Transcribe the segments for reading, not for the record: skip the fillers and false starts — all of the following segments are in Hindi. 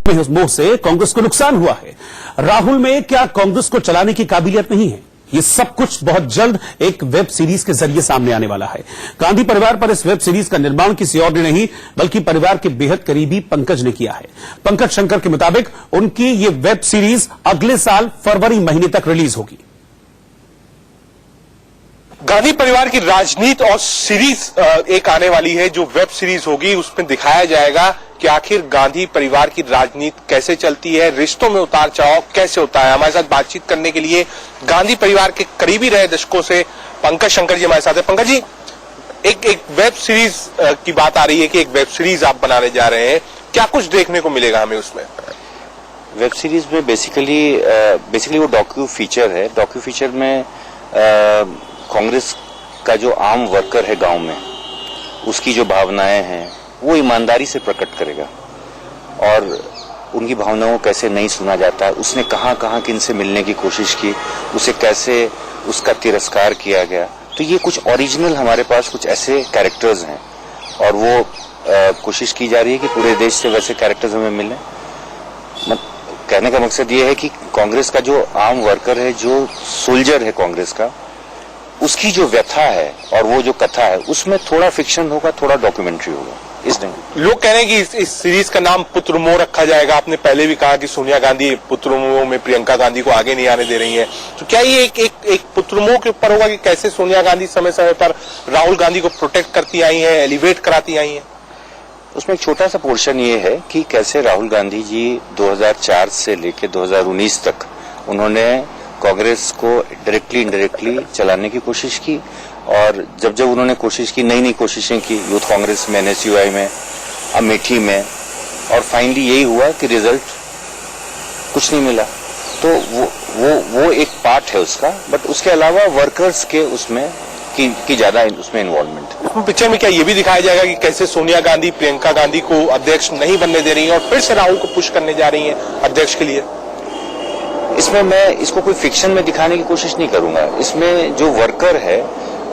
मोह से कांग्रेस को नुकसान हुआ है। राहुल में क्या कांग्रेस को चलाने की काबिलियत नहीं है? ये सब कुछ बहुत जल्द एक वेब सीरीज के जरिए सामने आने वाला है। गांधी परिवार पर इस वेब सीरीज का निर्माण किसी और ने नहीं बल्कि परिवार के बेहद करीबी पंकज ने किया है। पंकज शंकर के मुताबिक उनकी ये वेब सीरीज अगले साल फरवरी महीने तक रिलीज होगी। गांधी परिवार की राजनीति और सीरीज एक आने वाली है जो वेब सीरीज होगी। उसमें दिखाया जाएगा कि आखिर गांधी परिवार की राजनीति कैसे चलती है, रिश्तों में उतार चढ़ाव कैसे होता है। हमारे साथ बातचीत करने के लिए गांधी परिवार के करीबी रहे दशकों से पंकज शंकर जी हमारे साथ है। पंकज जी, एक वेब सीरीज की बात आ रही है कि एक वेब सीरीज आप बनाने जा रहे हैं, क्या कुछ देखने को मिलेगा हमें उसमें? वेब सीरीज में बेसिकली वो डॉक्यू फीचर है। डॉक्यू फीचर में कांग्रेस का जो आम वर्कर है गांव में, उसकी जो भावनाएं हैं वो ईमानदारी से प्रकट करेगा और उनकी भावनाओं को कैसे नहीं सुना जाता है, उसने कहां कहां किनसे मिलने की कोशिश की, उसे कैसे उसका तिरस्कार किया गया। तो ये कुछ ओरिजिनल हमारे पास कुछ ऐसे कैरेक्टर्स हैं और वो कोशिश की जा रही है कि पूरे देश से वैसे कैरेक्टर्स हमें मिले। कहने का मकसद ये है कि कांग्रेस का जो आम वर्कर है, जो सोल्जर है कांग्रेस का, उसकी जो व्यथा है और वो जो कथा है उसमें थोड़ा फिक्शन होगा, थोड़ा डॉक्यूमेंट्री होगा। इस ढंग लोग कह रहे हैं कि इस सीरीज का नाम पुत्र मोह रखा जाएगा। आपने पहले भी कहा कि सोनिया गांधी पुत्र मोह में प्रियंका गांधी को आगे नहीं आने दे रही हैं, तो क्या ये एक पुत्र मोह के ऊपर होगा कि कैसे सोनिया गांधी समय समय पर राहुल गांधी को प्रोटेक्ट करती आई हैं, एलिवेट कराती आई हैं? उसमें एक छोटा सा पोर्शन ये है कि कैसे राहुल गांधी जी 2004 से लेकर 2019 तक उन्होंने कांग्रेस को डायरेक्टली इनडायरेक्टली चलाने की कोशिश की और जब उन्होंने कोशिश की, नई कोशिशें की यूथ कांग्रेस में, एनएसयूआई में, अमेठी में, और फाइनली यही हुआ कि रिजल्ट कुछ नहीं मिला। तो वो एक पार्ट है उसका, बट उसके अलावा वर्कर्स के उसमें की ज्यादा उसमें इन्वॉल्वमेंट। पिक्चर में क्या ये भी दिखाया जाएगा कि कैसे सोनिया गांधी प्रियंका गांधी को अध्यक्ष नहीं बनने दे रही हैं और फिर से राहुल को पुश करने जा रही हैं अध्यक्ष के लिए? इसमें मैं इसको कोई फिक्शन में दिखाने की कोशिश नहीं करूंगा। इसमें जो वर्कर है,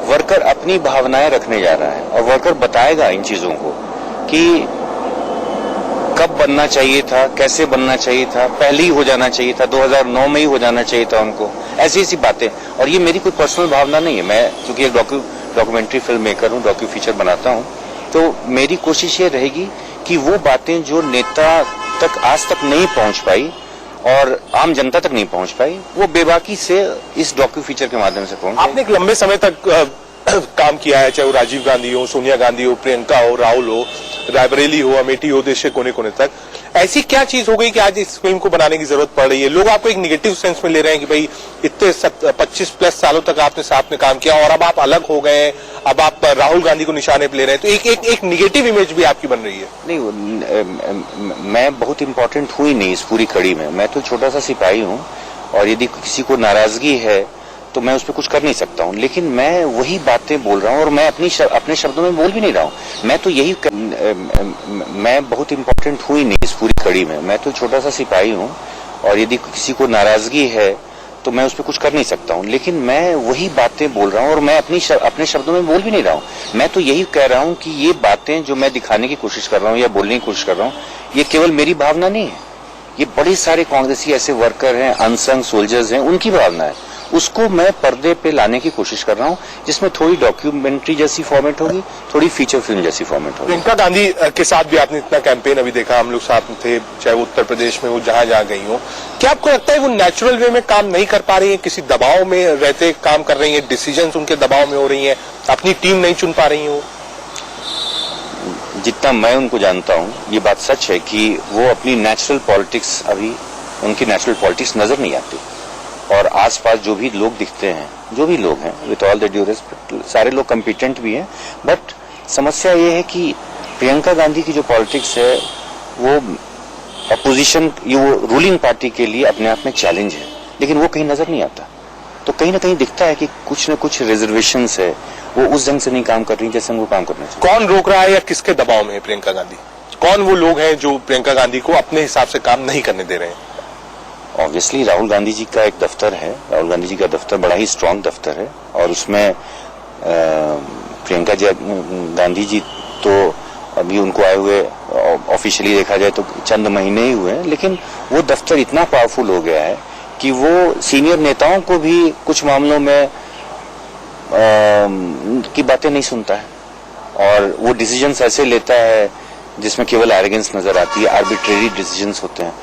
वर्कर अपनी भावनाएं रखने जा रहा है और वर्कर बताएगा इन चीजों को कि कब बनना चाहिए था, कैसे बनना चाहिए था, पहले ही हो जाना चाहिए था, 2009 में ही हो जाना चाहिए था उनको, ऐसी बातें। और ये मेरी कोई पर्सनल भावना नहीं है। मैं क्योंकि एक डॉक्यूमेंट्री फिल्म मेकर हूँ, डॉक्यू फीचर बनाता हूँ, तो मेरी कोशिश ये रहेगी कि वो बातें जो नेता तक आज तक नहीं पहुंच पाई और आम जनता तक नहीं पहुंच पाई, वो बेबाकी से इस डॉक्यू फीचर के माध्यम से पहुंच। आपने एक लंबे समय तक काम किया है, चाहे वो राजीव गांधी हो, सोनिया गांधी हो, प्रियंका हो, राहुल हो, रायबरेली हो, अमेठी हो, देश के कोने कोने तक। ऐसी क्या चीज हो गई कि आज इस फिल्म को बनाने की जरूरत पड़ रही है? लोग आपको एक निगेटिव सेंस में ले रहे हैं कि भाई इतने 25+ सालों तक आपने साथ में काम किया और अब आप अलग हो गए, अब आप राहुल गांधी को निशाने पे ले रहे हैं, तो एक निगेटिव इमेज भी आपकी बन रही है। नहीं, मैं बहुत इंपॉर्टेंट हुई नहीं इस पूरी कड़ी में। मैं तो छोटा सा सिपाही हूँ और यदि किसी को नाराजगी है तो मैं उस पर कुछ कर नहीं सकता हूँ, लेकिन मैं वही बातें बोल रहा हूँ और मैं अपने शब्दों में बोल भी नहीं रहा हूँ। मैं तो यही मैं बहुत इंपॉर्टेंट हुई नहीं इस पूरी कड़ी में। मैं तो छोटा सा सिपाही हूँ और यदि किसी को नाराजगी है तो मैं उस पर कुछ कर नहीं सकता हूँ, लेकिन मैं वही बातें बोल रहा हूँ और मैं अपने शब्दों में बोल भी नहीं रहा हूँ। मैं तो यही कह रहा हूँ कि ये बातें जो मैं दिखाने की कोशिश कर रहा हूँ या बोलने की कोशिश कर रहा हूँ, ये केवल मेरी भावना नहीं है। ये बड़े सारे कांग्रेसी ऐसे वर्कर हैं, अनसंग सोल्जर्स हैं, उनकी भावना है। उसको मैं पर्दे पे लाने की कोशिश कर रहा हूँ, जिसमें थोड़ी डॉक्यूमेंट्री जैसी फॉर्मेट होगी, थोड़ी फीचर फिल्म जैसी फॉर्मेट होगी। प्रियंका गांधी के साथ भी आपने इतना कैंपेन अभी देखा, हम लोग साथ में थे, चाहे वो उत्तर प्रदेश में वो जहां गई हो। क्या आपको लगता है वो नेचुरल वे में काम नहीं कर पा रही है, किसी दबाव में रहते काम कर रही है, डिसीजंस उनके दबाव में हो रही है, अपनी टीम नहीं चुन पा रही हो? जितना मैं उनको जानता हूँ, ये बात सच है कि वो अपनी नेचुरल पॉलिटिक्स, अभी उनकी नेचुरल पॉलिटिक्स नजर नहीं आती और आसपास जो भी लोग दिखते हैं, जो भी लोग हैं, with all the due respect, सारे लोग कॉम्पिटेंट भी हैं, बट समस्या ये है कि प्रियंका गांधी की जो पॉलिटिक्स है वो अपोजिशन, वो रूलिंग पार्टी के लिए अपने आप में चैलेंज है, लेकिन वो कहीं नजर नहीं आता। तो कहीं ना कहीं दिखता है कि कुछ न कुछ रिजर्वेशंस है, वो उस ढंग से नहीं काम कर रही जैसे वो काम करना चाहिए। कौन रोक रहा है या किसके दबाव में है प्रियंका गांधी? कौन वो लोग हैं जो प्रियंका गांधी को अपने हिसाब से काम नहीं करने दे रहे हैं? ऑब्वियसली राहुल गांधी जी का एक दफ्तर है, राहुल गांधी जी का दफ्तर बड़ा ही स्ट्रांग दफ्तर है और उसमें प्रियंका गांधी जी तो अभी उनको आए हुए ऑफिशियली देखा जाए तो चंद महीने ही हुए हैं, लेकिन वो दफ्तर इतना पावरफुल हो गया है कि वो सीनियर नेताओं को भी कुछ मामलों में की बातें नहीं सुनता है और वो डिसीजंस ऐसे लेता है जिसमें केवल एरोगेंस नजर आती है, आर्बिट्रेरी डिसीजंस होते हैं।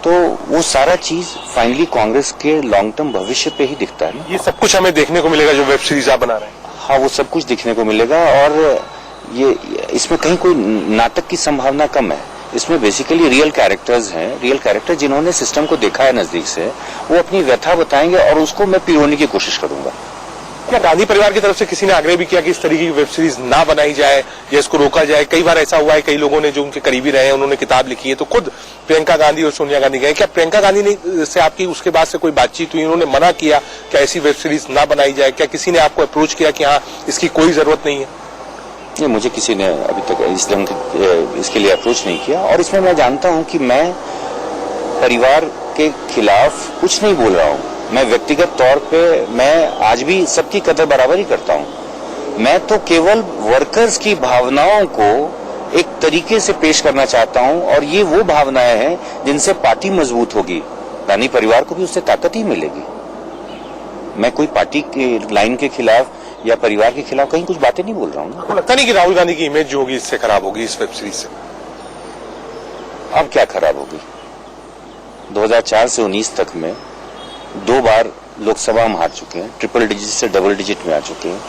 तो वो सारा चीज फाइनली कांग्रेस के लॉन्ग टर्म भविष्य पे ही दिखता है ना। ये सब कुछ हमें देखने को मिलेगा जो वेब सीरीज आप बना रहे हैं? हाँ, वो सब कुछ दिखने को मिलेगा और ये इसमें कहीं कोई नाटक की संभावना कम है। इसमें बेसिकली रियल कैरेक्टर्स हैं, रियल कैरेक्टर जिन्होंने सिस्टम को देखा है नजदीक से, वो अपनी व्यथा बताएंगे और उसको मैं पिरोने की कोशिश करूंगा। क्या गांधी परिवार की तरफ से किसी ने आग्रह भी किया कि इस तरीके की वेब सीरीज ना बनाई जाए या इसको रोका जाए? कई बार ऐसा हुआ है, कई लोगों ने जो उनके करीबी रहे हैं उन्होंने किताब लिखी है, तो खुद प्रियंका गांधी और सोनिया गांधी गए। क्या प्रियंका गांधी ने से आपकी उसके बाद से कोई बातचीत हुई? उन्होंने मना किया कि ऐसी वेब सीरीज ना बनाई जाए? क्या किसी ने आपको अप्रोच किया कि हाँ इसकी कोई जरूरत नहीं है? नहीं, मुझे किसी ने अभी तक इस ढंग इसके लिए अप्रोच नहीं किया और इसमें मैं जानता हूं कि मैं परिवार के खिलाफ कुछ नहीं बोल रहा हूं। मैं व्यक्तिगत तौर पे मैं आज भी सबकी कदर बराबर ही करता हूं। मैं तो केवल वर्कर्स की भावनाओं को एक तरीके से पेश करना चाहता हूं और ये वो भावनाएं हैं जिनसे पार्टी मजबूत होगी, गांधी परिवार को भी उससे ताकत ही मिलेगी। मैं कोई पार्टी की लाइन के खिलाफ या परिवार के खिलाफ कहीं कुछ बातें नहीं बोल रहा हूं ना। आपको लगता नहीं कि राहुल गांधी की इमेज जो होगी इससे खराब होगी, इस वेब सीरीज से? अब क्या खराब होगी? 2004 से 19 तक में 2 बार लोकसभा हम हार चुके हैं, ट्रिपल डिजिट से डबल डिजिट में आ चुके हैं।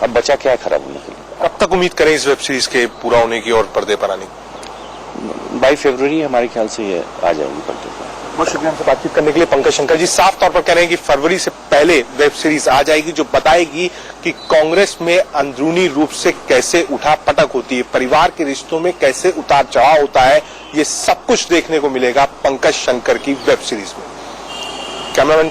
अब बचा क्या है खराब होने के लिए? कब तक उम्मीद करें इस वेब सीरीज के पूरा होने की और पर्दे पर आने की? 22 फरवरी हमारे ख्याल से ये आ जाएगी पर्दे पर। बहुत शुक्रिया हमसे बातचीत करने के लिए। पंकज शंकर जी साफ तौर पर कह रहे हैं कि फरवरी से पहले वेब सीरीज आ जाएगी जो बताएगी कि कांग्रेस में अंदरूनी रूप से कैसे उठापटक होती है, परिवार के रिश्तों में कैसे उतार चढ़ाव होता है। ये सब कुछ देखने को मिलेगा पंकज शंकर की वेब सीरीज में। कैमरामैन